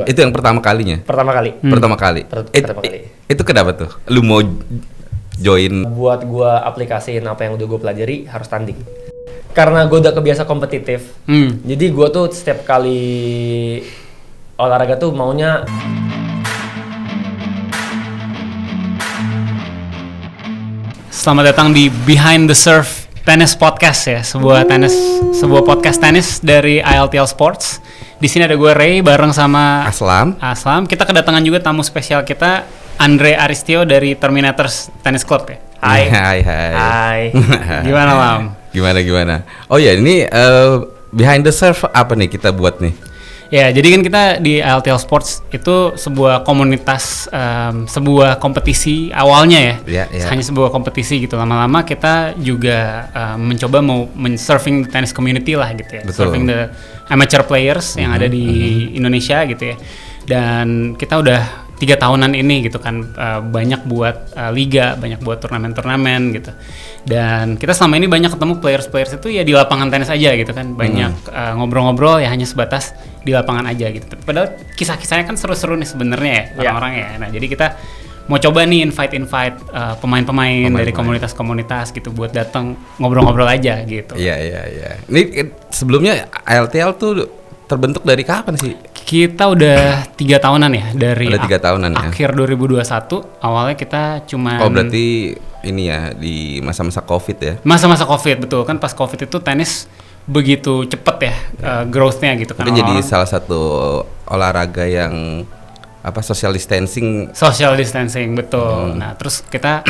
Itu yang pertama kalinya? Pertama kali. Pertama kali? Pertama kali. Itu kenapa tuh? Lu mau join? Buat gua aplikasiin apa yang udah gua pelajari harus tanding. Karena gua udah kebiasa kompetitif. Jadi gua tuh setiap kali olahraga tuh maunya Selamat datang di Behind the Serve Tennis Podcast ya, sebuah podcast tenis dari ILTL Sports. Di sini ada gue Ray bareng sama Aslam. Kita kedatangan juga tamu spesial kita, Andre Aristio dari Terminators Tennis Club ya. Hai. Gimana Lam? Gimana? Oh ya, ini Behind the Serve apa nih kita buat nih? Ya, jadi kan kita di ILTL Sports itu sebuah komunitas, sebuah kompetisi awalnya ya. Hanya sebuah kompetisi gitu. Lama-lama kita juga mencoba mau surfing the tennis community lah gitu ya. Betul. Surfing the amateur players yang ada di Indonesia gitu ya. Dan kita udah 3 tahunan ini gitu kan, banyak buat liga, banyak buat turnamen-turnamen gitu. Dan kita selama ini banyak ketemu players-players itu ya di lapangan tenis aja gitu kan. Banyak ngobrol-ngobrol ya hanya sebatas di lapangan aja gitu. Padahal kisah-kisahnya kan seru-seru nih sebenarnya ya orang-orang ya. Nah, jadi kita mau coba nih invite pemain-pemain dari komunitas-komunitas gitu buat datang ngobrol-ngobrol aja gitu. Iya. Ini sebelumnya ILTL tuh terbentuk dari kapan sih? Kita udah 3 tahunan ya, dari udah 3 tahunan akhir 2021. Awalnya kita cuma berarti ini ya di masa-masa Covid ya? Masa-masa Covid, betul kan. Pas Covid itu tenis begitu cepet ya growth-nya gitu kan. Mungkin jadi salah satu olahraga yang social distancing. Social distancing, betul. Nah, terus kita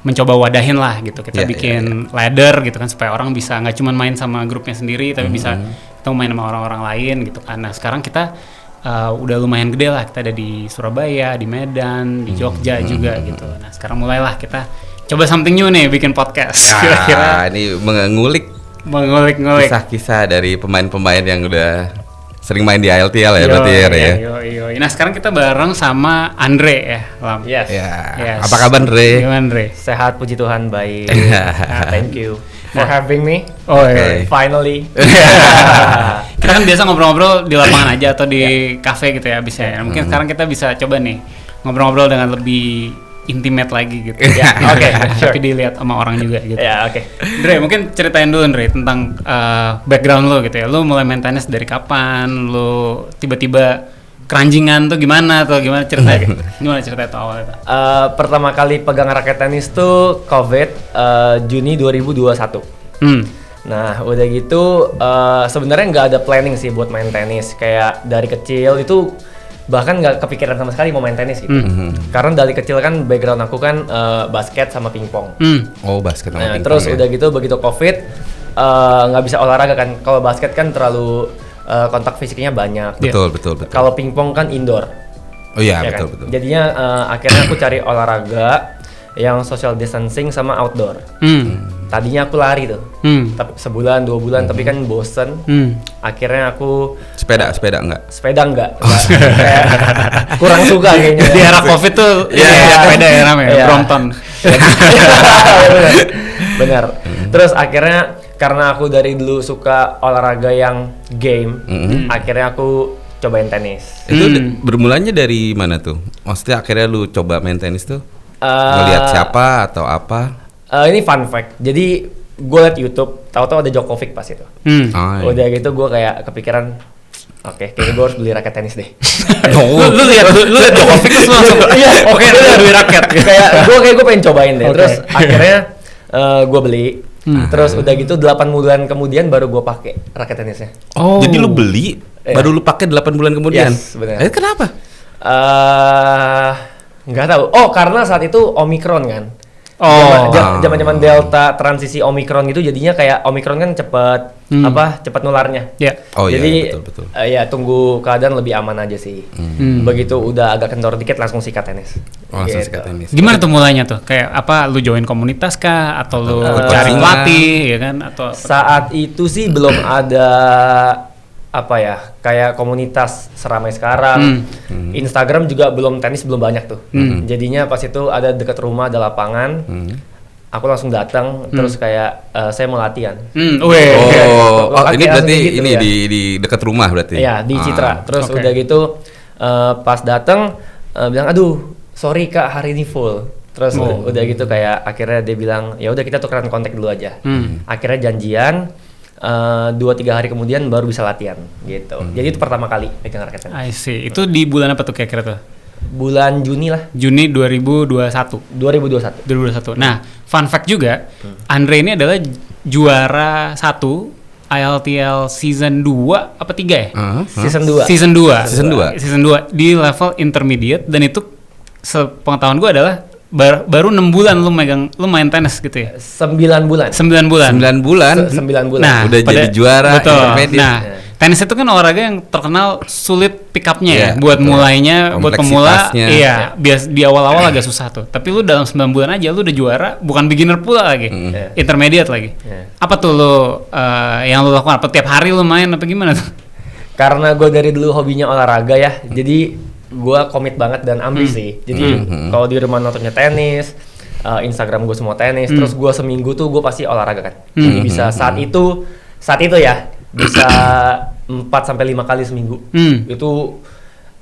mencoba wadahin lah gitu. Kita bikin ladder gitu kan, supaya orang bisa nggak cuma main sama grupnya sendiri, tapi bisa kita main sama orang-orang lain gitu kan. Nah, sekarang kita udah lumayan gede lah. Kita ada di Surabaya, di Medan, di Jogja juga gitu. Nah, sekarang mulailah kita coba something new nih, bikin podcast. Kira-kira ini mengulik kisah-kisah dari pemain-pemain yang udah sering main di ILTL ya, berarti ya. Nah, sekarang kita bareng sama Andre ya, Lam. Yes. Apa kabar, Andre? Gimana, Andre? Sehat, puji Tuhan, baik. Thank you for having me. Finally. Kita kan biasa ngobrol-ngobrol di lapangan aja atau di cafe gitu ya abisnya. Mungkin sekarang kita bisa coba nih ngobrol-ngobrol dengan lebih intimate lagi gitu. Oke, sure. Tapi dilihat sama orang juga gitu. Oke. Dre, mungkin ceritain dulu Dre tentang background lo gitu ya. Lo mulai main tenis dari kapan? Lo tiba-tiba keranjingan tuh gimana ceritanya? Gimana cerita itu awalnya? Pertama kali pegang raket tenis tuh COVID Juni 2021. Nah, udah gitu sebenarnya nggak ada planning sih buat main tenis. Kayak dari kecil itu bahkan nggak kepikiran sama sekali mau main tenis gitu. Karena dari kecil kan background aku kan basket sama pingpong. Oh, basket sama pingpong. Terus udah gitu begitu COVID nggak bisa olahraga kan. Kalau basket kan terlalu kontak fisiknya banyak. Betul. Kalau pingpong kan indoor. Oh iya, ya betul. Kan? Jadinya akhirnya aku cari olahraga yang social distancing sama outdoor. Tadinya aku lari tuh, tapi sebulan 2 bulan, tapi kan bosen. Akhirnya aku sepeda enggak? Sepeda enggak. Kayak kurang suka kayaknya. Di era COVID tuh sepeda ya namanya, Brompton. Benar. Terus akhirnya karena aku dari dulu suka olahraga yang game, akhirnya aku cobain tenis. Itu bermulanya dari mana tuh? Maksudnya akhirnya lu coba main tenis tuh? Ngelihat siapa atau apa? Ini fun fact. Jadi gue liat YouTube, tahu-tahu ada Djokovic pas itu. Udah gitu gue kayak kepikiran, oke, kayaknya gue harus beli raket tenis deh. Lu lihat Djokovic terus langsung, oke, beli raket. Kayak gue pengen cobain deh. Terus akhirnya gue beli. Terus udah gitu 8 bulan kemudian baru gue pakai raket tenisnya. Oh. Jadi lu beli, baru lu pakai 8 bulan kemudian? Yes, benar. Kenapa? Nggak tahu. Oh, karena saat itu Omicron kan. Zaman-zaman Delta transisi Omicron gitu, jadinya kayak Omicron kan cepat nularnya. Jadi betul. Tunggu keadaan lebih aman aja sih. Begitu udah agak kendor dikit langsung sikat tenis. Langsung sikat tenis. Gimana tuh mulainya tuh? Kayak apa? Lu join komunitas kah? Atau lu cari pelatih ya kan? Atau saat itu sih belum ada kayak komunitas seramai sekarang. Instagram juga tenis belum banyak tuh. Jadinya pas itu ada dekat rumah ada lapangan. Aku langsung datang terus kayak saya mau latihan. Ini berarti gitu, ini ya. di dekat rumah berarti. Iya, di Citra. Terus udah gitu Pas datang bilang aduh sorry kak hari ini full. Terus udah gitu kayak akhirnya dia bilang ya udah kita tukeran kontak dulu aja. Akhirnya janjian 2-3 hari kemudian baru bisa latihan gitu. Jadi itu pertama kali pegang raket tenis. I see. Itu di bulan apa tuh kira-kira tuh? Bulan Juni lah. Juni 2021. 2021. Nah, fun fact juga, Andre ini adalah juara 1 ILTL season 2 apa 3 ya? Season 2. Season 2. Season 2. Di level intermediate, dan itu sepengetahuan gue adalah baru 6 bulan lu main tenis gitu ya. 9 bulan. 9 bulan. 9 bulan. 9 bulan. Nah, udah jadi juara. Betul. intermediate. Nah, tenis itu kan olahraga yang terkenal sulit pick up-nya ya. Iya, Buat betul. mulainya, buat pemula, Kompleksitasnya. iya, bias di awal-awal agak susah tuh. Tapi lu dalam 9 bulan aja lu udah juara, bukan beginner pula lagi. Intermediate lagi. Apa tuh lu yang lu lakukan? Apa tiap hari lu main apa gimana tuh? Karena gue dari dulu hobinya olahraga ya, jadi gue komit banget dan ambisi. Jadi kalau di rumah nontonnya tenis, Instagram gue semua tenis, terus gue seminggu tuh gue pasti olahraga kan. Jadi bisa saat itu ya bisa 4-5 kali seminggu. Itu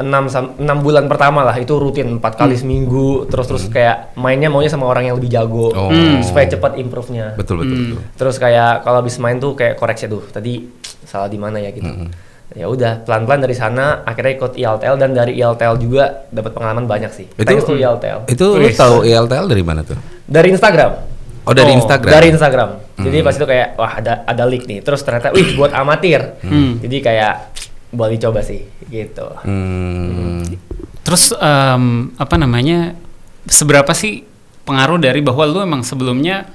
6 bulan pertama lah itu rutin 4 kali seminggu, terus kayak mainnya maunya sama orang yang lebih jago supaya cepat improve-nya. Betul. Terus kayak kalau habis main tuh kayak koreksi tuh tadi salah di mana ya gitu. Ya udah pelan-pelan dari sana akhirnya ikut ILTL, dan dari ILTL juga dapat pengalaman banyak sih. Thanks to ILTL. Itu lu tahu ILTL dari mana tuh? Dari Instagram. Oh, dari Instagram. Dari Instagram. Jadi pas itu kayak wah ada leak nih. Terus ternyata wih buat amatir. Jadi kayak boleh coba sih gitu. Terus apa namanya? Seberapa sih pengaruh dari bahwa lu emang sebelumnya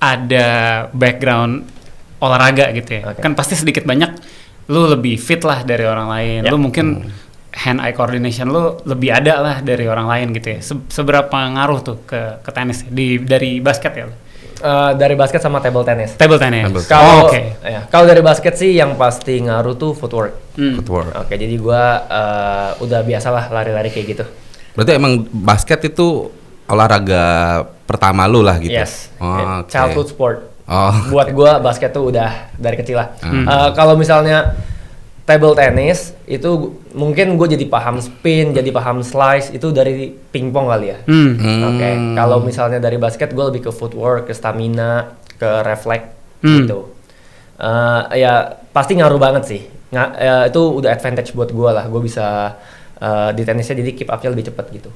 ada background olahraga gitu ya? Kan pasti sedikit banyak lu lebih fit lah dari orang lain. Lu mungkin hand-eye coordination lu lebih ada lah dari orang lain gitu ya. Seberapa ngaruh tuh ke tenis dari basket ya? Dari basket sama table tennis. Table tennis. Kalau oke. kalau dari basket sih yang pasti ngaruh tuh footwork. Footwork. Oke, jadi gua udah biasa lah lari-lari kayak gitu. Berarti emang basket itu olahraga pertama lu lah gitu. Yes. Oh, oke. Childhood sport. Oh. Buat gua basket tuh udah dari kecil lah. Kalau misalnya table tennis itu mungkin gue jadi paham spin, jadi paham slice itu dari pingpong kali ya. Oke. Kalau misalnya dari basket gue lebih ke footwork, ke stamina, ke refleks gitu. Ya pasti ngaruh banget sih. Itu udah advantage buat gue lah. Gue bisa di tenisnya jadi keep up-nya lebih cepat gitu.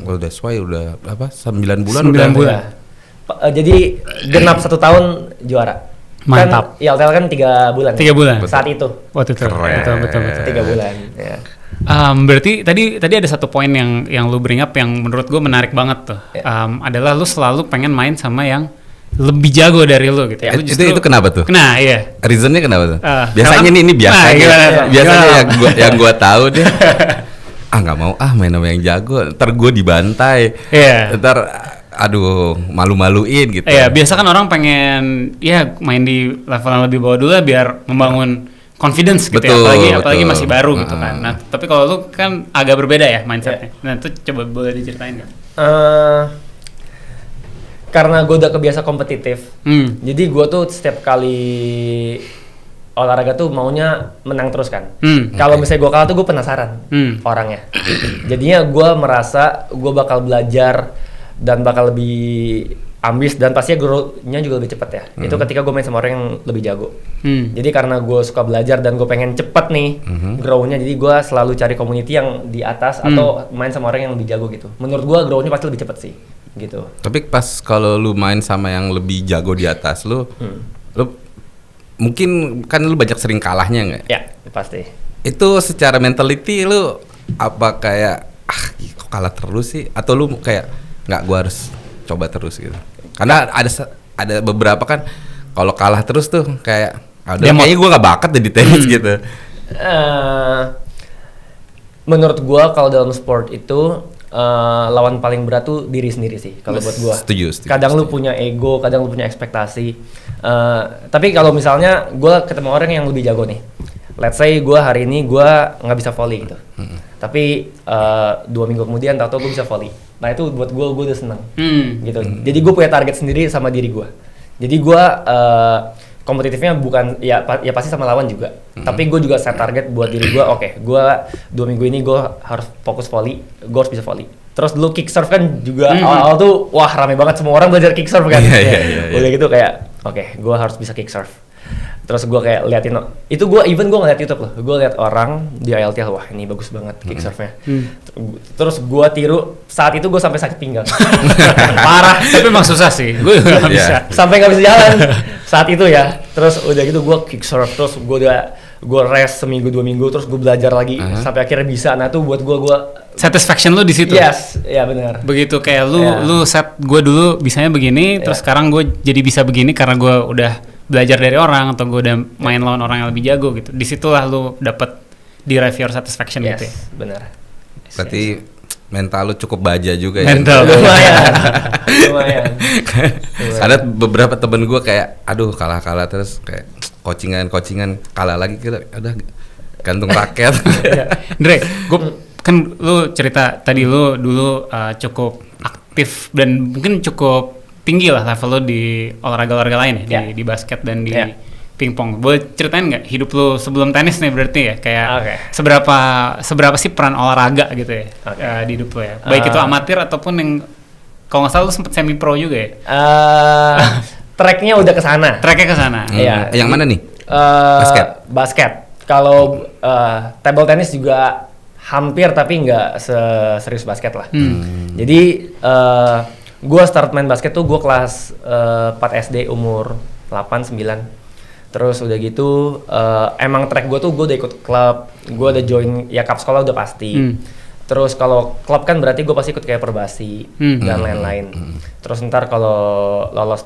Well, that's why udah apa? 9 bulan 9 udah. bulan. Jadi genap 1 tahun juara. Mantap. Kan ILTL kan 3 bulan. 3 bulan. Saat itu. Waktu itu. Keren. Betul. 3 bulan. Ya. Berarti tadi ada satu poin yang lu bring up yang menurut gue menarik banget tuh. Adalah lu selalu pengen main sama yang lebih jago dari lu gitu. Lu Itu kenapa tuh? Nah, iya. Reasonnya kenapa tuh? karena- Biasanya ini biasanya. Nah, biasanya gimana? yang gua tahu deh. Nggak mau main sama yang jago. Ntar gue dibantai. Iya. Ntar aduh malu-maluin gitu. Iya, biasa kan orang pengen ya main di level yang lebih bawah dulu lah biar membangun confidence gitu Betul, ya. Apalagi betul. masih baru gitu kan. Nah, tapi kalau lu kan agak berbeda ya mindsetnya. Nah, itu coba boleh diceritain nggak? Karena gue udah kebiasa kompetitif, jadi gue tuh setiap kali olahraga tuh maunya menang terus kan. Kalau misalnya gue kalah tuh gue penasaran orangnya. Jadinya gue merasa gue bakal belajar dan bakal lebih ambis dan pastinya grow-nya juga lebih cepat ya. Itu ketika gue main sama orang yang lebih jago. Jadi karena gue suka belajar dan gue pengen cepet nih grow-nya, jadi gue selalu cari community yang di atas atau main sama orang yang lebih jago gitu. Menurut gue grow-nya pasti lebih cepet sih gitu. Tapi pas kalau lu main sama yang lebih jago di atas lu mungkin kan lu banyak sering kalahnya nggak? Ya pasti. Itu secara mentality lu apa kayak kok kalah terus sih? Atau lu kayak nggak, gua harus coba terus gitu? Karena ada beberapa kan kalau kalah terus tuh kayak kayaknya gua nggak bakat jadi tenis gitu. Menurut gua kalau dalam sport itu lawan paling berat tuh diri sendiri sih kalau buat gua. Setuju. Kadang lu punya ego, kadang lu punya ekspektasi. Tapi kalau misalnya gua ketemu orang yang lebih jago nih, let's say gua hari ini gua nggak bisa volley gitu, tapi 2 minggu kemudian tahu-tahu gua bisa volley. Nah itu buat gua udah seneng gitu. Jadi gua punya target sendiri sama diri gua. Jadi gua kompetitifnya bukan ya pasti sama lawan juga. Tapi gue juga set target buat diri gue. Oke, gue 2 minggu ini gue harus fokus volley, gue harus bisa volley. Terus dulu kick serve kan juga awal-awal tuh wah rame banget, semua orang belajar kick serve kan. Udah gitu kayak oke, gue harus bisa kick serve. Terus gue kayak liatin, itu gue ngeliat YouTube loh, gue liat orang di ILTL, wah ini bagus banget kick serve-nya. Terus gue tiru, saat itu gue sampai sakit pinggang. Parah. Tapi emang susah sih, gue nggak bisa. Sampai nggak bisa jalan saat itu ya. Terus udah gitu gue kick serve, terus gue rest seminggu 2 minggu, terus gue belajar lagi sampai akhirnya bisa. Nah tuh buat gue satisfaction lu di situ. Yes, ya benar. Begitu kayak lu set gue dulu bisanya begini, terus sekarang gue jadi bisa begini karena gue udah belajar dari orang atau gue udah main lawan orang yang lebih jago gitu. Disitulah lu dapet derive your satisfaction gitu ya. Benar. Berarti mental lu cukup baja juga ya. Mental. Lumayan. Ada beberapa temen gue kayak aduh kalah terus kayak coachingan kalah lagi kita udah gantung raket. Dre, gue kan lu cerita tadi lu dulu cukup aktif dan mungkin cukup tinggi lah level lo di olahraga lain ya, di basket dan di pingpong. Boleh ceritain nggak hidup lo sebelum tenis nih berarti ya, kayak seberapa sih peran olahraga gitu ya di hidup lo ya, baik itu amatir ataupun yang kalau nggak salah lo sempet semi pro juga ya. Tracknya udah kesana. Tracknya kesana. Iya. Yang mana nih? Basket. Kalau table tennis juga hampir tapi nggak serius basket lah. Jadi gue start main basket tuh gue kelas 4 SD umur 8-9. Terus udah gitu emang track gue tuh gue udah ikut klub, gue udah join ya cup sekolah udah pasti. Terus kalau klub kan berarti gue pasti ikut kayak perbasi dan lain-lain. Terus ntar kalau lolos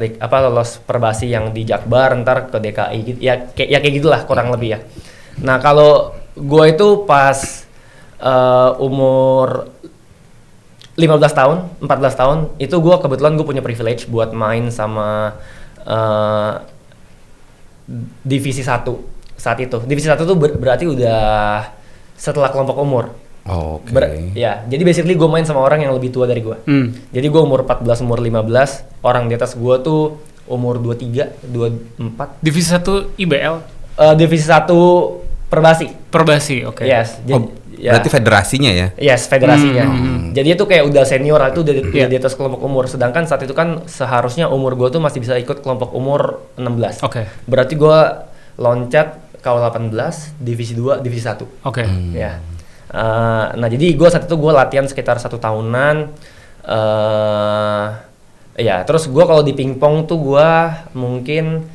perbasi yang di Jakbar ntar ke DKI gitu ya kayak gitulah kurang lebih ya. Nah kalau gue itu pas umur 14 tahun itu gue kebetulan gue punya privilege buat main sama divisi 1 saat itu. Divisi 1 tuh berarti udah setelah kelompok umur. Oh, oke. Ya, jadi basically gue main sama orang yang lebih tua dari gue. Jadi gue umur 14, umur 15, orang di atas gue tuh umur 23, 24. Divisi 1 IBL? Divisi 1 Perbasi, oke. Yes. Berarti federasinya ya? Yes, federasinya. Jadi itu kayak udah senior, itu udah di atas kelompok umur. Sedangkan saat itu kan seharusnya umur gue tuh masih bisa ikut kelompok umur 16. Oke. Berarti gue loncat KU 18, divisi 2, divisi 1. Oke. Ya. Nah jadi gue saat itu gue latihan sekitar 1 tahunan. Ya, terus gue kalau di pingpong tuh gue mungkin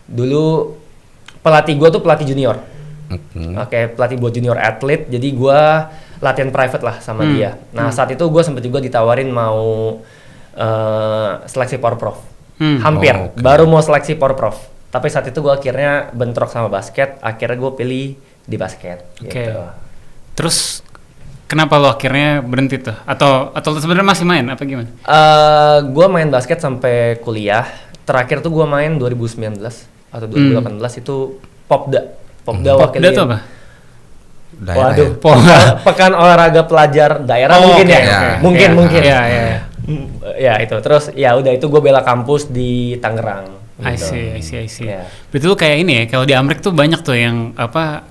dulu pelatih gue tuh pelatih junior. Oke, pelatih buat junior atlet, jadi gue latihan private lah sama dia. Nah saat itu gue sempet juga ditawarin mau seleksi Porprov, hampir, baru mau seleksi Porprov. Tapi saat itu gue akhirnya bentrok sama basket, akhirnya gue pilih di basket. Gitu. Terus kenapa lo akhirnya berhenti tuh? Atau sebenarnya masih main apa gimana? Gue main basket sampai kuliah. Terakhir tuh gue main 2019 atau 2018 itu Popda. Popda itu apa? Daerah Waduh, pekan olahraga pelajar daerah mungkin ya. Mungkin. Ya itu. Terus ya udah itu gue bela kampus di Tangerang. Gitu. I see. Yeah. Betul kayak ini ya. Kalau di Amerika tuh banyak tuh yang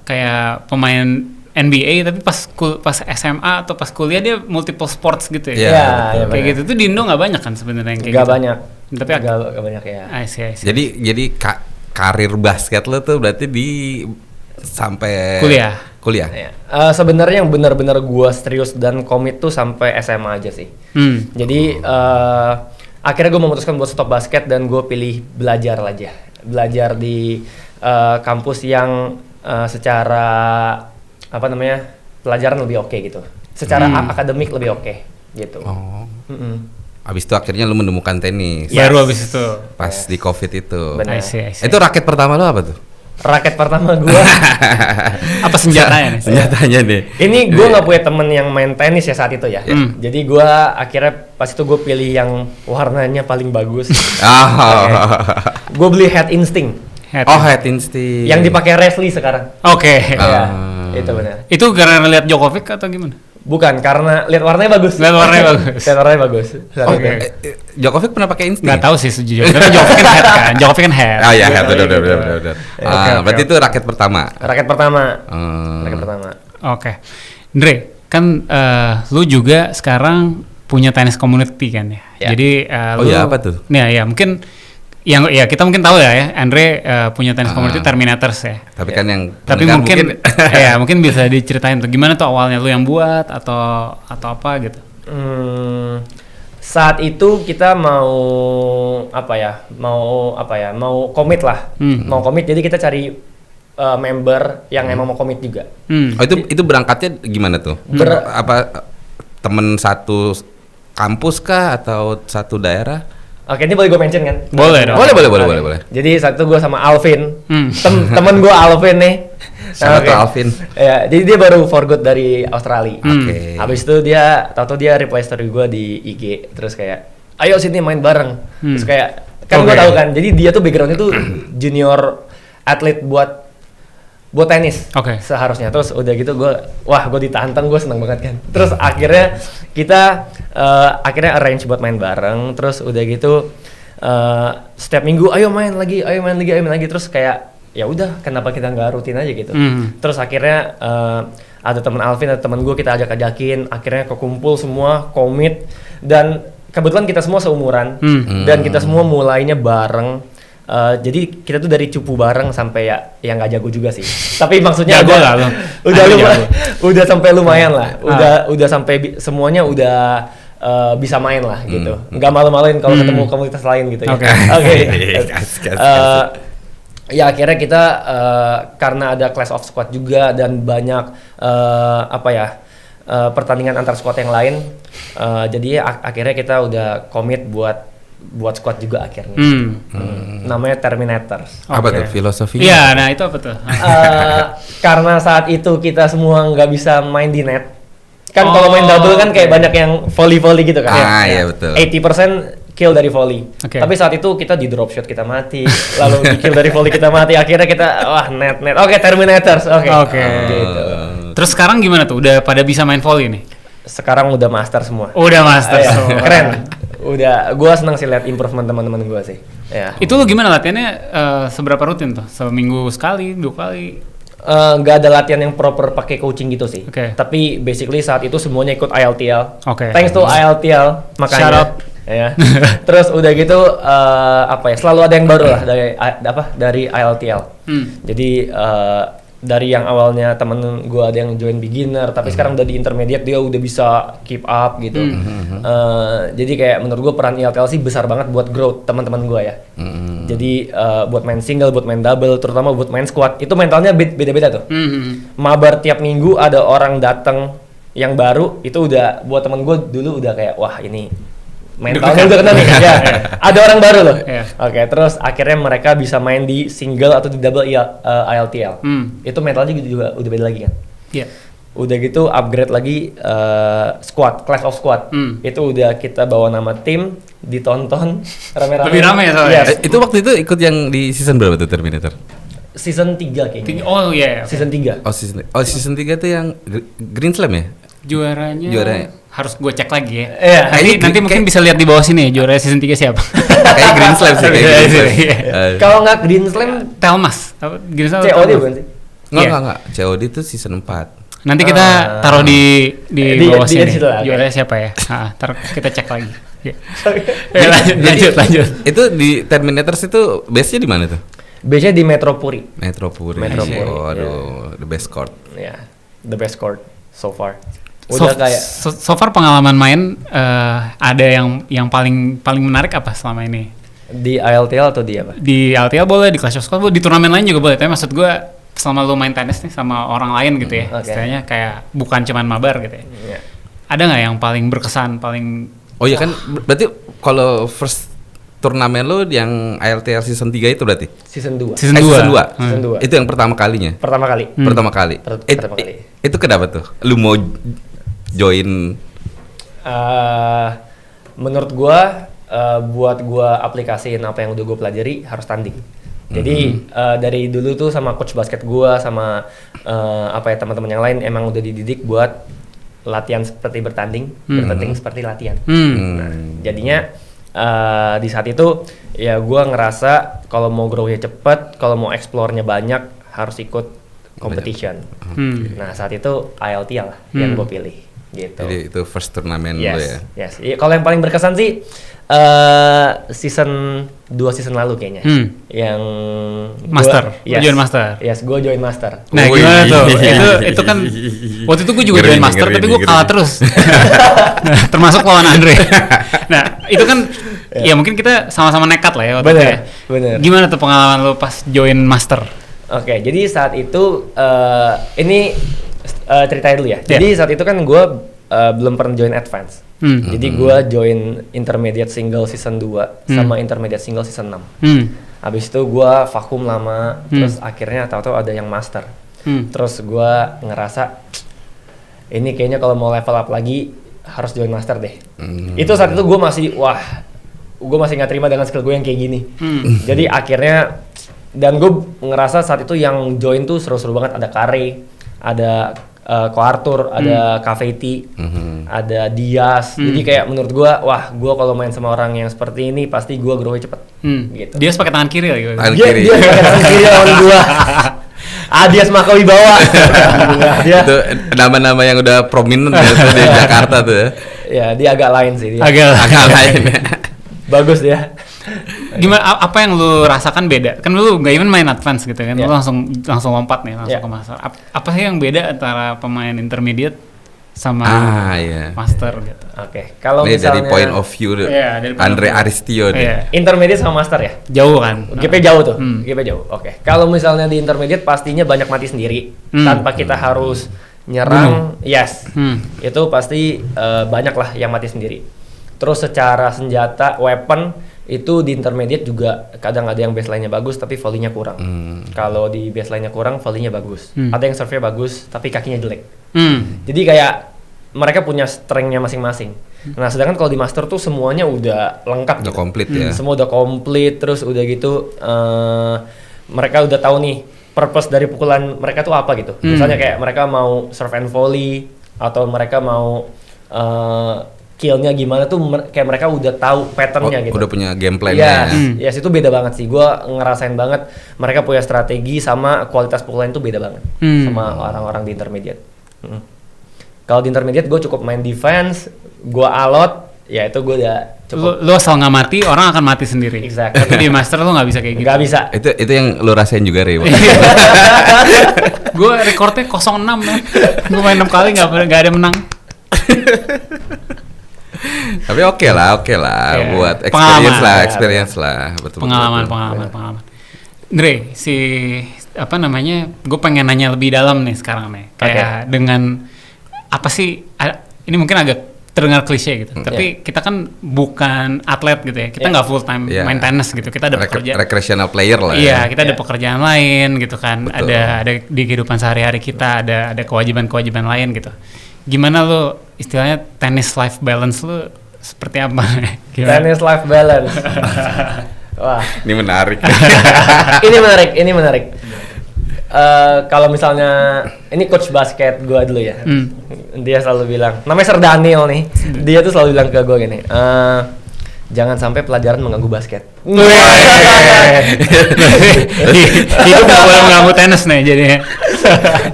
kayak pemain NBA tapi pas SMA atau pas kuliah dia multiple sports gitu ya. Iya, kayak gitu tuh di Indo nggak banyak kan sebenarnya yang kayak gitu. Nggak banyak. Tapi nggak banyak ya. I see. Jadi karir basket lo tuh berarti sampai kuliah. Ya. Sebenarnya yang benar-benar gue serius dan komit tuh sampai SMA aja sih. Jadi akhirnya gue memutuskan buat stop basket dan gue pilih belajar di kampus yang secara pelajaran lebih oke gitu. Secara akademik lebih oke gitu. Abis itu akhirnya lu menemukan tenis. Baru abis itu. Pas di COVID itu. Benar. I see. Itu raket pertama lu apa tuh? Raket pertama gue. Apa senjatanya nih? Senjatanya nih. Ini gue nggak punya temen yang main tenis ya saat itu ya. Jadi gue akhirnya pas itu gue pilih yang warnanya paling bagus. Gue beli Head Instinct. Head Instinct. Yang dipakai Leslie sekarang. Oke. Ya, itu benar. Itu karena lihat Djokovic atau gimana? Bukan, karena lihat warnanya bagus. Lihat warnanya bagus. Lihat warnanya bagus. Saat Oh, itu. Djokovic pernah pakai insting? Nggak tahu sih sejujurnya. Tapi Djokovic kan head kan. Djokovic kan head. Ah ya, Iya, benar. oke, Berarti itu raket pertama. Raket pertama. Hmm. Raket pertama. Oke. Andre, kan lu juga sekarang punya tenis community kan ya. Ya. Jadi Oh ya, apa tuh? Ya mungkin yang ya kita mungkin tahu ya Andre punya tenis community Terminators ya. Tapi kan yang Tapi pendengar mungkin ya mungkin bisa diceritain tuh gimana tuh awalnya lu yang buat atau apa gitu. Saat itu kita mau komit lah. Mau komit, jadi kita cari member yang emang mau komit juga. Oh itu berangkatnya gimana tuh? Apa temen satu kampus kah atau satu daerah? Oke, ini boleh gue mention kan? Boleh dong. Boleh. Jadi saat itu gue sama Alvin, temen gue Alvin nih. Sama Oke. tuh Alvin. Ya, jadi dia baru for good dari Australia. Oke. Habis itu tahu dia reply story gue di IG, terus kayak, ayo sini main bareng. Terus kayak, kan gue Oke. tahu kan, jadi dia tuh backgroundnya tuh junior atlet buat tenis. Oke. Seharusnya. Terus udah gitu gue ditantang, gue seneng banget kan. Terus akhirnya kita arrange buat main bareng. Terus udah gitu setiap minggu ayo main lagi. Terus kayak ya udah, kenapa kita nggak rutin aja gitu. Terus akhirnya ada teman Alvin, ada teman gue, kita ajak-ajakin. Akhirnya kekumpul semua, komit, dan kebetulan kita semua seumuran dan kita semua mulainya bareng. Jadi kita tuh dari cupu bareng sampai yang nggak jago juga sih. Tapi maksudnya Jago lah lo. udah sampai lumayan lah. Udah sampai semuanya udah bisa main lah gitu. Nggak malu-maluin kalau ketemu komunitas lain gitu ya. Oke. Kasih. Ya akhirnya kita karena ada clash of squad juga dan banyak pertandingan antar squad yang lain, jadi akhirnya kita udah komit buat squad juga akhirnya. Namanya Terminators. Apa Oke. tuh filosofinya? Iya, nah itu apa tuh? Karena saat itu kita semua nggak bisa main di net. Kan kalau main double kan kayak banyak yang volley gitu kan. Iya betul. 80% kill dari volley. Oke. Tapi saat itu kita di drop shot kita mati, lalu di kill dari volley kita mati. Akhirnya kita net. Oke, Terminators. Oke. Oke. Gitu. Terus sekarang gimana tuh? Udah pada bisa main volley nih? Sekarang udah master semua. Udah master Iya, semua. keren. Udah, gua senang sih lihat improvement teman-teman gua sih. Ya. Itu lu gimana latihannya? Seberapa rutin tuh? Seminggu sekali, 2 kali? Nggak ada latihan yang proper pakai coaching gitu sih. Oke. Tapi basically saat itu semuanya ikut ILTL. Oke. Thanks to ILTL makanya. Shout out. Ya. Terus udah gitu selalu ada yang baru lah dari ILTL. Jadi dari yang awalnya temen gue ada yang join beginner, tapi sekarang udah di intermediate, dia udah bisa keep up gitu. Jadi kayak menurut gue peran ILTL sih besar banget buat growth teman-teman gue ya. Jadi buat main single, buat main double, terutama buat main squad, itu mentalnya beda-beda tuh. Mabar tiap minggu ada orang datang yang baru, itu udah buat temen gue dulu udah kayak wah ini mentalnya udah kena nih. Ya, ada orang baru loh. Iya. Oke, terus akhirnya mereka bisa main di single atau di double ILTL. Itu mentalnya juga udah beda lagi kan. Iya. Udah gitu upgrade lagi squad, clash of squad. Itu udah kita bawa nama tim, ditonton rame-rame. Lebih rame ya soalnya? Yes. Itu waktu itu ikut yang di season berapa tuh Terminator? Season 3 kayaknya. Oh iya. Season 3. Season 3 tuh yang Green Slam ya? Juaranya harus gue cek lagi ya. Iya. Nanti mungkin bisa lihat di bawah sini juara season 3 siapa. Kayak Green Slam sih, kayak Green Slam. Kalau nggak Green Slam, Telmas. Apa? Green Slam. COD bukan sih? Enggak. COD itu season 4. Nanti kita taruh di bawah di sini. situ lah, oke. Juaranya siapa ya? Ntar kita cek lagi. Ya, lanjut. Itu di Terminators itu base-nya di mana tuh? Biasanya di Metropuri. Metropuri. Metropuri, Waduh, the best court. Ya, the best court so far. Udah kayak So far pengalaman main ada yang paling menarik apa selama ini? di ILTL atau di apa? Di LTL boleh, di Clash of Squad boleh, di turnamen lain juga boleh. Tapi maksud gue selama lu main tenis nih sama orang lain gitu ya, Oke. istilahnya kayak bukan cuman mabar gitu ya. Iya. Ada nggak yang paling berkesan, paling Oh iya kan, berarti kalau first turnamen lu yang ILTR season 3 itu berarti? Season 2. season 2? Season 2. Season 2. Itu yang pertama kalinya? Pertama kali. Pertama kali? Pertama kali. Itu kenapa tuh? Lu mau join? Menurut gua buat gua aplikasiin apa yang udah gua pelajari harus tanding. Jadi dari dulu tuh sama coach basket gua sama teman-teman yang lain emang udah dididik buat latihan seperti bertanding, bertanding seperti latihan. Nah, jadinya di saat itu ya gue ngerasa kalau mau grow-nya cepet, kalau mau explore-nya banyak harus ikut competition. Nah saat itu ILTL lah yang gue pilih gitu. Jadi itu first turnamen lo ya? Yes. Kalau yang paling berkesan sih season 2 season lalu kayaknya. Yang Master, join Master. Yes, gue join Master. Nah gimana tuh? Itu kan waktu itu gue juga join Master tapi gue kalah terus. Termasuk lawan Andre. Nah itu kan ya mungkin kita sama-sama nekat lah ya waktu itu ya. Bener. Gimana tuh pengalaman lo pas join Master? Oke, jadi saat itu ini ceritain dulu ya. Jadi saat itu kan gue belum pernah join Advance. Jadi gue join Intermediate Single Season 2 sama Intermediate Single Season 6. Habis itu gue vakum lama, terus akhirnya tahu-tahu ada yang Master. Terus gue ngerasa ini kayaknya kalau mau level up lagi harus join Master deh. Itu saat itu gue masih nggak terima dengan skill gue yang kayak gini. Jadi akhirnya dan gue ngerasa saat itu yang join tuh seru-seru banget. Ada Kare, ada Ko Arthur, ada Kaveti, ada Dias. Jadi kayak menurut gue, wah gue kalau main sama orang yang seperti ini pasti gue grow-nya cepet. Gitu. Dias pakai tangan kiri lagi. Dia pakai tangan kiri lawan gue. Dias Makawi bawa. Itu nama-nama yang udah prominent di Jakarta tuh ya. Ya dia agak lain sih. Agak lain. Bagus dia. Gimana apa yang lu rasakan beda? Kan lu nggak even main advance gitu kan, lu langsung lompat nih langsung ke master. Apa sih yang beda antara pemain intermediate sama master gitu? Oke, kalau misalnya dari point of view Andre Aristio deh. Intermediate sama master ya? Jauh kan? GP jauh tuh, GP jauh. Oke, kalau misalnya di intermediate pastinya banyak mati sendiri tanpa kita harus nyerang. Itu pasti banyak lah yang mati sendiri. Terus secara senjata, weapon itu di intermediate juga kadang ada yang baseline-nya bagus tapi volley-nya kurang. Kalau di baseline-nya kurang, volley-nya bagus. Ada yang serve-nya bagus tapi kakinya jelek. Jadi kayak mereka punya strength-nya masing-masing. Nah, sedangkan kalau di master tuh semuanya udah lengkap. Udah komplit ya. Semua udah komplit, terus udah gitu mereka udah tahu nih purpose dari pukulan mereka tuh apa gitu. Misalnya kayak mereka mau serve and volley atau mereka mau kill-nya gimana tuh kayak mereka udah tahu pattern-nya gitu. Udah punya game plan-nya. Yes, itu beda banget sih. Gua ngerasain banget mereka punya strategi sama kualitas pukulan itu beda banget sama orang-orang di intermediate. Kalau di intermediate gue cukup main defense, gue alot, ya itu gue udah cukup. Lu asal nggak mati, orang akan mati sendiri. Exactly. Tapi di master lu nggak bisa kayak gitu. Nggak bisa. Itu yang lu rasain juga, Re. Gue rekornya 0-6 ya. Gue main 6 kali nggak ada menang. Tapi oke lah buat experience lah betul. Pengalaman. Andre, gue pengen nanya lebih dalam nih sekarang nih. Kayak dengan apa sih? Ini mungkin agak terdengar klise gitu. Tapi kita kan bukan atlet gitu ya. Kita nggak full time main tenis gitu. Kita ada pekerjaan. Recreational player lah. Iya, kita ada pekerjaan lain gitu kan. Betul. Ada di kehidupan sehari-hari kita ada kewajiban lain gitu. Gimana lo istilahnya tennis life balance lo seperti apa? Tennis life balance. Wah. Ini menarik. ini menarik. Kalau misalnya ini coach basket gue dulu ya. Dia selalu bilang, namanya Sir Daniel nih. Dia tuh selalu bilang ke gue gini, jangan sampai pelajaran mengganggu basket. Itu nggak boleh mengganggu tenis nih jadinya.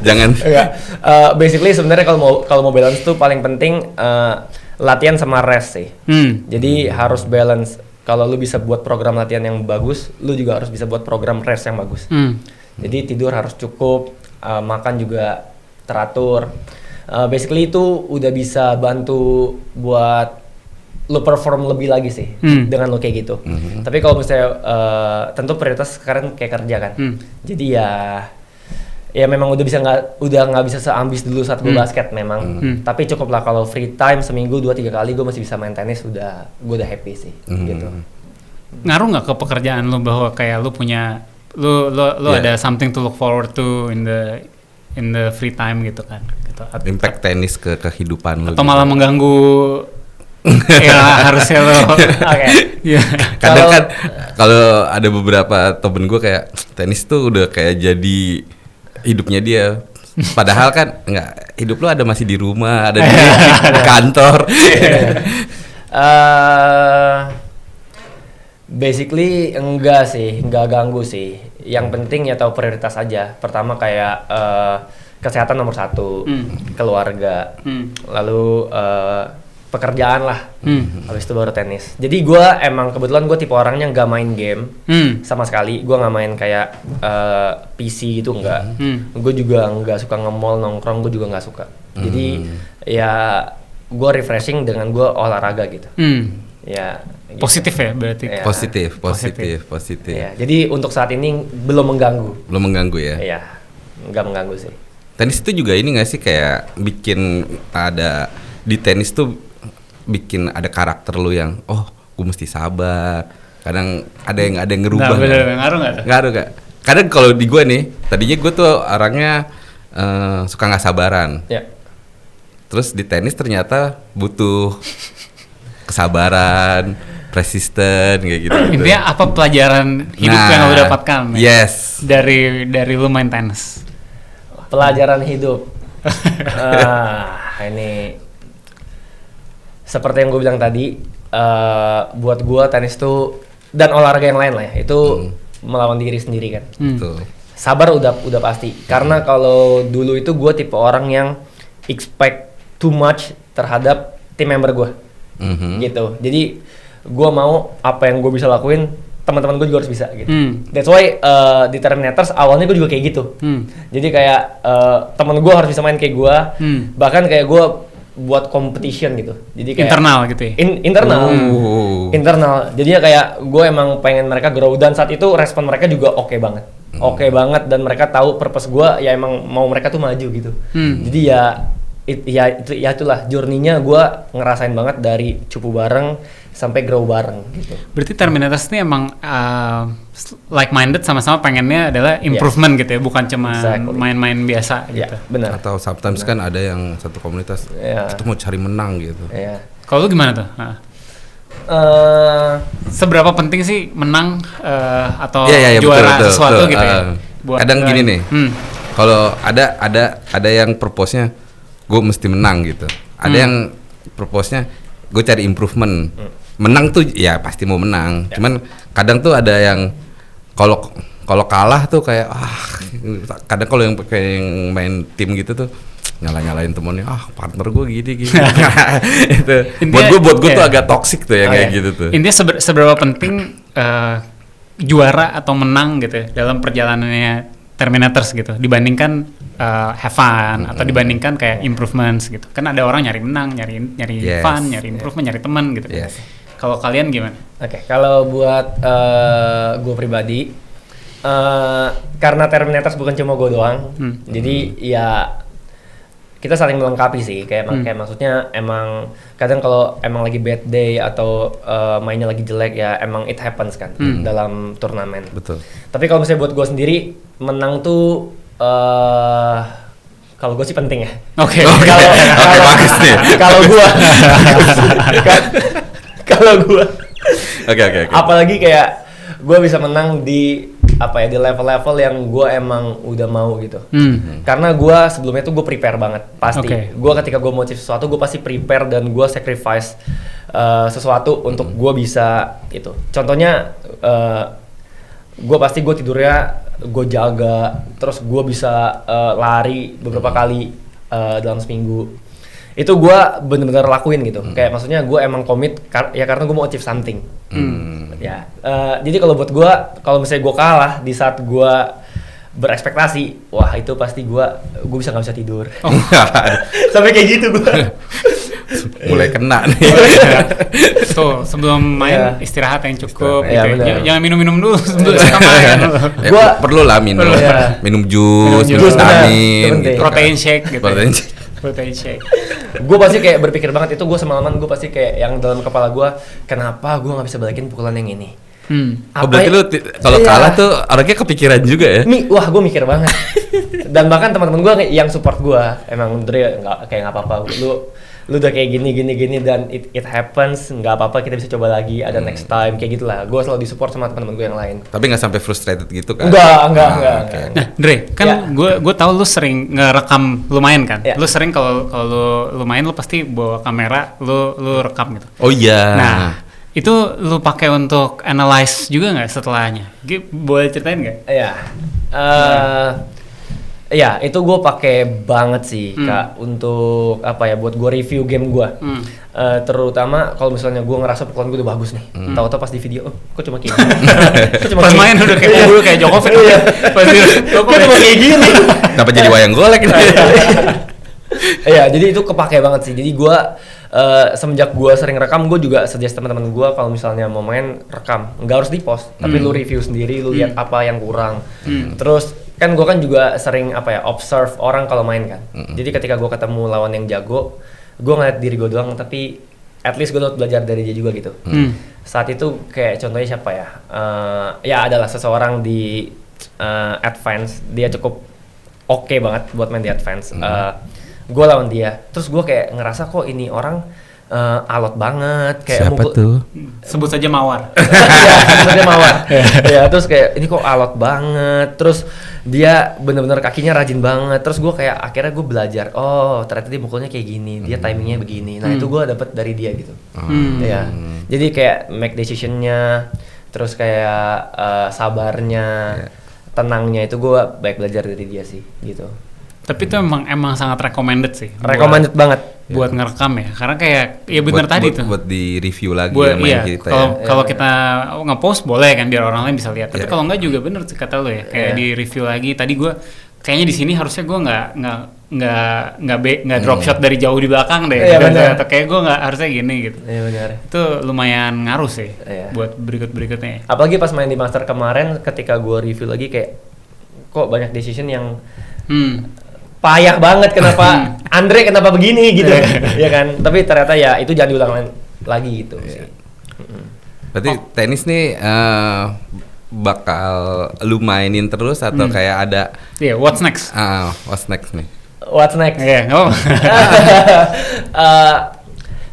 Jangan. Basically sebenarnya kalau mau balance tuh paling penting latihan sama rest sih. Jadi harus balance. Kalau lu bisa buat program latihan yang bagus, lu juga harus bisa buat program rest yang bagus. Jadi tidur harus cukup, makan juga teratur. Basically itu udah bisa bantu buat lu perform lebih lagi sih dengan lu kayak gitu. Tapi kalau misalnya tentu prioritas sekarang kayak kerja kan. Jadi ya memang udah nggak bisa seambis dulu saat gue basket memang. Tapi cukup lah kalau free time seminggu 2-3 kali gue masih bisa main tenis, gue udah happy sih gitu. Ngaruh nggak ke pekerjaan lu bahwa kayak lu punya lu ada something to look forward to in the free time gitu kan? Gitu. Impact tenis ke kehidupan lu. Atau malah mengganggu ya harusnya lo. Kadang kan kalau ada beberapa temen gue kayak tenis tuh udah kayak jadi hidupnya dia Padahal kan enggak, hidup lu ada masih di rumah, ada di kantor. Basically enggak sih, enggak ganggu sih. Yang penting ya tahu prioritas aja. Pertama kayak kesehatan nomor 1, keluarga, lalu pekerjaan lah, habis itu baru tenis. Jadi gue emang kebetulan gue tipe orangnya nggak main game sama sekali. Gue nggak main kayak PC gitu nggak. Gue juga nggak suka nge-mall nongkrong, gue juga nggak suka. Jadi ya gue refreshing dengan gue olahraga gitu. Ya. Gitu. Positif ya berarti. Ya. Positif. Ya, jadi untuk saat ini belum mengganggu. Belum mengganggu ya? Iya, nggak mengganggu sih. Tenis itu juga ini nggak sih kayak bikin ada di tenis tuh bikin ada karakter lu yang gue mesti sabar. Kadang ada yang ngerubah. Ngaruh nggak tuh? Ngaruh gak? Kadang kalau di gue nih, tadinya gue tuh orangnya suka nggak sabaran. Ya. Terus di tenis ternyata butuh kesabaran, persisten kayak gitu. Intinya apa pelajaran hidup yang lo dapatkan? Yes. Dari lu main tenis. Pelajaran hidup. Ini seperti yang gue bilang tadi, buat gue tenis tuh dan olahraga yang lain lah ya, itu melawan diri sendiri kan. Betul. Sabar udah pasti. Karena kalau dulu itu gue tipe orang yang expect too much terhadap tim member gue, gitu. Jadi gue mau apa yang gue bisa lakuin, teman-teman gue juga harus bisa gitu. That's why di Terminators awalnya gue juga kayak gitu. Jadi kayak teman gue harus bisa main kayak gue, bahkan kayak gue buat competition gitu. Jadi kayak internal gitu ya. Internal. Jadinya kayak gue emang pengen mereka grow, dan saat itu respon mereka juga oke banget. Oke banget, dan mereka tahu purpose gue ya emang mau mereka tuh maju gitu. Jadi itulah journey-nya gue ngerasain banget dari cupu bareng sampai grow bareng gitu. Berarti Terminators ini emang like-minded, sama-sama pengennya adalah improvement gitu ya, bukan cuma main-main biasa gitu. Benar. Atau sometimes kan ada yang satu komunitas kita mau cari menang gitu. Kalau lu gimana tuh? Seberapa penting sih menang atau juara betul, sesuatu gitu ya? Kadang gini nih, kalau ada yang purpose-nya gue mesti menang gitu. Ada yang purpose-nya gue cari improvement. Menang tuh ya pasti mau menang. Cuman kadang tuh ada yang kalau kalah tuh kayak kadang kalau yang main tim gitu tuh nyalain temennya, partner gue gini itu buat gue tuh agak toxic tuh ya kayak gitu tuh. Intinya seberapa penting juara atau menang gitu ya dalam perjalanannya Terminators gitu dibandingkan have fun atau dibandingkan kayak improvements gitu. Kan ada orang nyari menang, nyari fun, nyari improvement, nyari teman gitu. Kalau kalian gimana? Oke, kalau buat gue pribadi, karena Terminators bukan cuma gue doang, jadi ya kita saling melengkapi sih. Kayak maksudnya emang kadang kalau emang lagi bad day atau mainnya lagi jelek ya emang it happens kan dalam turnamen. Betul. Tapi kalau misalnya buat gue sendiri, menang tuh kalau gue sih penting ya. Oke. Bagus nih. Kalau gue Oke. Apalagi kayak gue bisa menang di di level-level yang gue emang udah mau gitu. Karena gue sebelumnya tuh gue prepare banget pasti. Gue ketika gue mau achieve sesuatu, gue pasti prepare dan gue sacrifice sesuatu untuk gue bisa itu. Contohnya gue tidurnya gue jaga, terus gue bisa lari beberapa kali dalam seminggu. Itu gue bener-bener lakuin gitu. Kayak maksudnya gue emang komit karena gue mau achieve something. Jadi kalau buat gue, kalau misalnya gue kalah di saat gue berekspektasi, wah itu pasti gue nggak bisa tidur. Sampai kayak gitu gue. Mulai kena nih. Tuh sebelum main istirahat yang cukup. Jangan minum dulu sebelum main. Gua perlu lah minum jus, vitamin, protein shake gitu. Protein shake. Gue pasti kayak berpikir banget itu, gue semalaman gue pasti kayak yang dalam kepala gue, kenapa gue nggak bisa balikin pukulan yang ini? Berarti lu kalau kalah tuh orangnya kepikiran juga ya? Wah gue mikir banget. Dan bahkan teman-teman gue yang support gue, emang Dre nggak apa-apa, lu lu udah kayak gini dan it happens, nggak apa-apa, kita bisa coba lagi, ada next time kayak gitulah. Gue selalu disupport sama teman-teman gue yang lain. Tapi nggak sampai frustrated gitu kan? Enggak. Okay. Nah, Dre, kan gue tahu lu sering ngerekam lumayan kan? Lu sering kalau lu main lu pasti bawa kamera, lu rekam gitu. Oh iya. Nah, itu lu pakai untuk analyze juga nggak setelahnya? Boleh ceritain nggak? Iya. Ya, itu gue pakai banget sih, Kak, untuk apa ya, buat gue review game gue. Terutama kalau misalnya gue ngerasa pukulan gue udah bagus nih. Tahu-tahu pas di video, kok cuma kayak gini. Pas main udah kayak dulu kayak Djokovic. Pas kok cuma kayak gini. Kenapa jadi wayang golek gitu? Iya, jadi itu kepake banget sih. Jadi gue semenjak gue sering rekam, gue juga suggest teman-teman gue kalau misalnya mau main rekam, nggak harus di post, tapi lu review sendiri, lu lihat apa yang kurang. Terus kan gue kan juga sering apa ya, observe orang kalau main kan. Jadi ketika gue ketemu lawan yang jago, gue ngeliat diri gue doang, tapi at least gue dapat belajar dari dia juga gitu. Saat itu kayak contohnya siapa ya? Ya adalah seseorang di advance, dia cukup oke banget buat main di advance. Gue lawan dia, terus gue kayak ngerasa kok ini orang alot banget, kayak siapa tuh? Sebut saja Mawar. Iya, sebut saja Mawar. Ya, terus kayak ini kok alot banget, terus dia bener-bener kakinya rajin banget, terus gue kayak akhirnya gue belajar, oh ternyata dia mukulnya kayak gini, dia timingnya begini. Nah itu gue dapet dari dia gitu. Ya, jadi kayak make decisionnya, terus kayak sabarnya, tenangnya itu gue banyak belajar dari dia sih gitu. Tapi itu emang sangat recommended sih. Recommended banget buat ngerekam ya, karena kayak ya bener tadi tuh. Buat di review lagi buat, main kita kalau kita nge-post boleh kan biar orang lain bisa lihat. Tapi kalau enggak juga bener sih kata lo ya, kayak di review lagi. Tadi gue kayaknya di sini harusnya gue nggak drop shot dari jauh di belakang deh. Atau kayak gue nggak harusnya gini gitu. Iya benar. Itu lumayan ngaruh sih buat berikutnya. Apalagi pas main di Master kemarin, ketika gue review lagi kayak kok banyak decision yang payah banget, kenapa Andre kenapa begini gitu. Ya kan, tapi ternyata ya itu jangan diulang lagi gitu sih. Berarti tenis nih bakal lu mainin terus atau kayak ada what's next? What's next nih? What's next?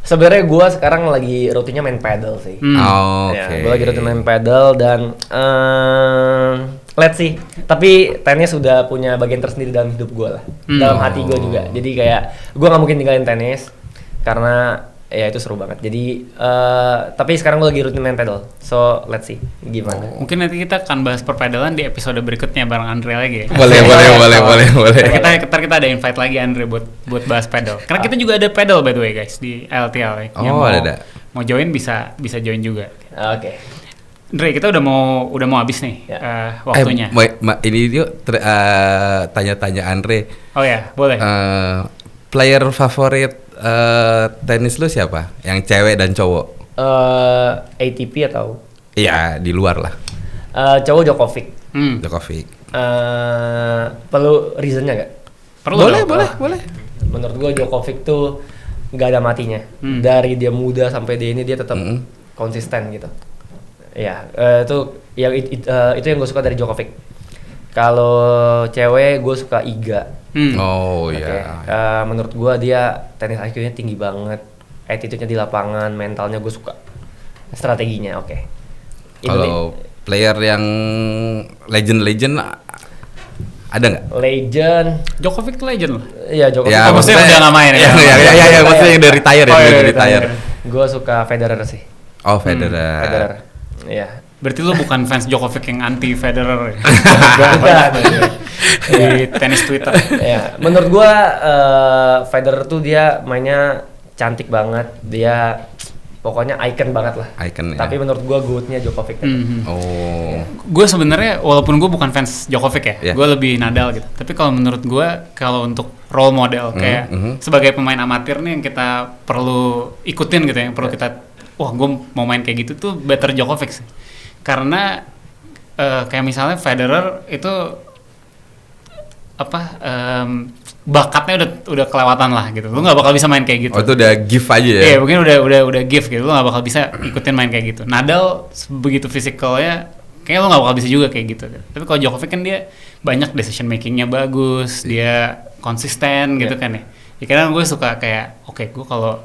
Sebenarnya gue sekarang lagi rutinnya main paddle sih. Oke. Gue lagi rutin main paddle dan let's see. Tapi tenis udah punya bagian tersendiri dalam hidup gue lah, dalam hati gue juga. Jadi kayak gue nggak mungkin tinggalin tenis karena ya itu seru banget. Jadi tapi sekarang gue lagi rutin main paddle. So let's see gimana. Mungkin nanti kita akan bahas perpadelan di episode berikutnya bareng Andre lagi ya. Boleh. Kita ada invite lagi Andre buat bahas paddle. Karena kita juga ada paddle by the way guys di LTL. Ada. Mau join bisa join juga. Oke. Andre, kita udah mau habis nih waktunya. Ini yuk tanya-tanya Andre. Oh ya, boleh. Player favorit tenis lu siapa? Yang cewek dan cowok? ATP atau? Iya, di luar lah. Cowok Djokovic. Djokovic. Perlu reasonnya nggak? Boleh. Menurut gua Djokovic tuh nggak ada matinya. Dari dia muda sampai dia ini dia tetap konsisten gitu. Ya, itu yang gue suka dari Djokovic. Kalau cewek gue suka Iga. Menurut gue dia tenis IQ-nya tinggi banget, attitude-nya di lapangan, mentalnya gue suka, strateginya oke. Kalau player yang legend ada nggak? Legend, Djokovic tuh legend loh. Iya Djokovic. Ya, maksudnya udah nggak main ya? Ya, maksudnya yang dari retire. Gue suka Federer sih. Oh Federer. Iya. Berarti lu bukan fans Djokovic yang anti Federer ya? Bukan. Di tenis Twitter. Ya, menurut gua Federer tuh dia mainnya cantik banget, dia pokoknya icon banget lah. Icon, tapi menurut gua goatnya Djokovic. Gue sebenarnya walaupun gue bukan fans Djokovic ya, gue lebih Nadal gitu. Tapi kalau menurut gue, kalau untuk role model kayak sebagai pemain amatir nih yang kita perlu ikutin gitu, yang perlu kita wah gue mau main kayak gitu tuh better Djokovic sih. Karena kayak misalnya Federer itu bakatnya udah kelewatan lah gitu. Lu nggak bakal bisa main kayak gitu. Oh itu udah gift aja ya? Iya mungkin udah gift gitu. Lu nggak bakal bisa ikutin main kayak gitu. Nadal begitu fisikalnya kayaknya lu nggak bakal bisa juga kayak gitu. Tapi kalau Djokovic kan dia banyak decision makingnya bagus, dia konsisten gitu kan ya. Ya kadang gue suka kayak oke, gue kalau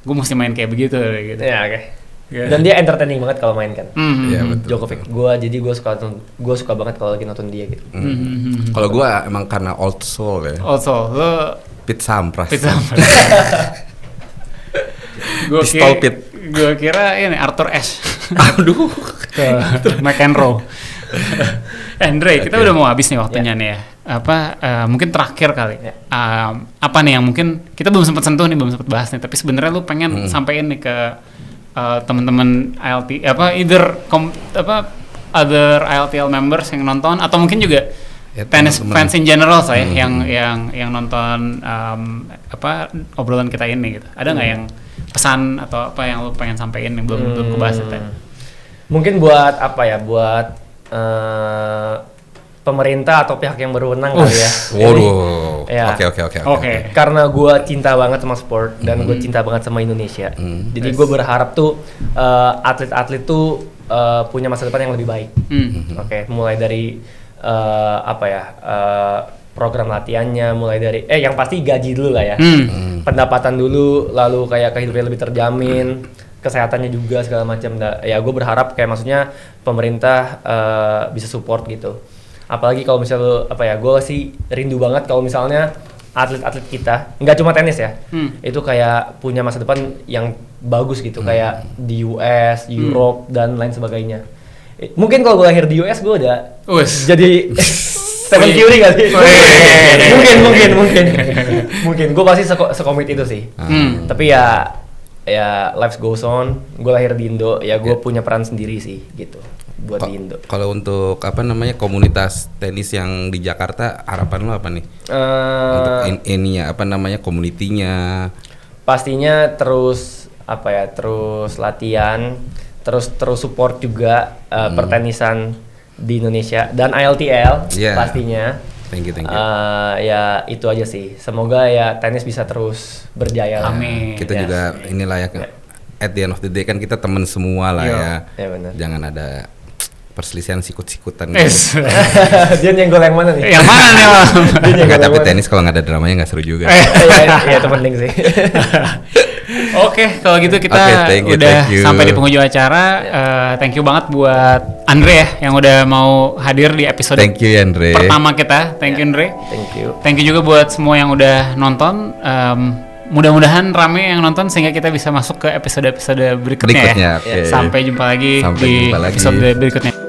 gue mesti main kayak begitu gitu. Ya oke. Yeah. Dan dia entertaining banget kalau main kan. Iya, betul. Djokovic, jadi gue suka banget kalau lagi nonton dia gitu. Kalau gua emang karena old soul ya. Also, lo Pete Sampras. Pete Sampras. Pistol Pete. Gue kira ini Arthur Ashe. Aduh. Ke McEnroe. Andre, kita udah mau habis nih waktunya nih ya. Mungkin terakhir kali. Apa nih yang mungkin kita belum sempat sentuh nih, belum sempat bahas nih, tapi sebenarnya lu pengen sampein nih ke teman-teman ILT other ILTL members yang nonton, atau mungkin juga tennis fans in general saya yang nonton obrolan kita ini gitu. Ada nggak yang pesan atau apa yang lu pengen sampein yang belum kebahas tadi? Mungkin buat pemerintah atau pihak yang berwenang kali ya. Waduh. Ya. Oke. Karena gue cinta banget sama sport dan gue cinta banget sama Indonesia. Jadi gue berharap tuh atlet-atlet tuh punya masa depan yang lebih baik. Oke. Mulai dari program latihannya, mulai dari yang pasti gaji dulu lah ya. Pendapatan dulu, lalu kayak kehidupan lebih terjamin. Kesehatannya juga segala macam. Ya gue berharap kayak maksudnya pemerintah bisa support gitu. Apalagi kalau misalnya gue sih rindu banget kalau misalnya atlet-atlet kita, nggak cuma tenis ya, itu kayak punya masa depan yang bagus gitu, kayak di US, Europe dan lain sebagainya. Mungkin kalau gue lahir di US gue udah jadi Stephen Curry nggak sih? Mungkin gue pasti sekomit itu sih. Tapi ya life goes on. Gue lahir di Indo, ya gue punya peran sendiri sih gitu buat di Indo. Kalau untuk komunitas tenis yang di Jakarta, harapan lo apa nih? Untuk komunitinya? Pastinya terus latihan, terus support juga pertenisan di Indonesia dan ILTL pastinya. Thank you. Ya itu aja sih. Semoga ya tenis bisa terus berjaya. Amin. Kita juga inilah ya. At the end of the day kan kita teman semua lah ya. Benar. Jangan ada perselisihan sikut-sikutan. Dia nyenggol yang mana nih? Yang mana nih, Bang? Tapi tenis kalau nggak ada dramanya nggak seru juga. Iya, itu penting sih. Oke, kalau gitu kita thank you. sampai di penghujung acara. Thank you banget buat Andre ya yang udah mau hadir di episode Andre. pertama kita. Thank you Andre. Thank you juga buat semua yang udah nonton. Mudah-mudahan rame yang nonton sehingga kita bisa masuk ke episode berikutnya ya. Okay. Sampai jumpa lagi di episode berikutnya.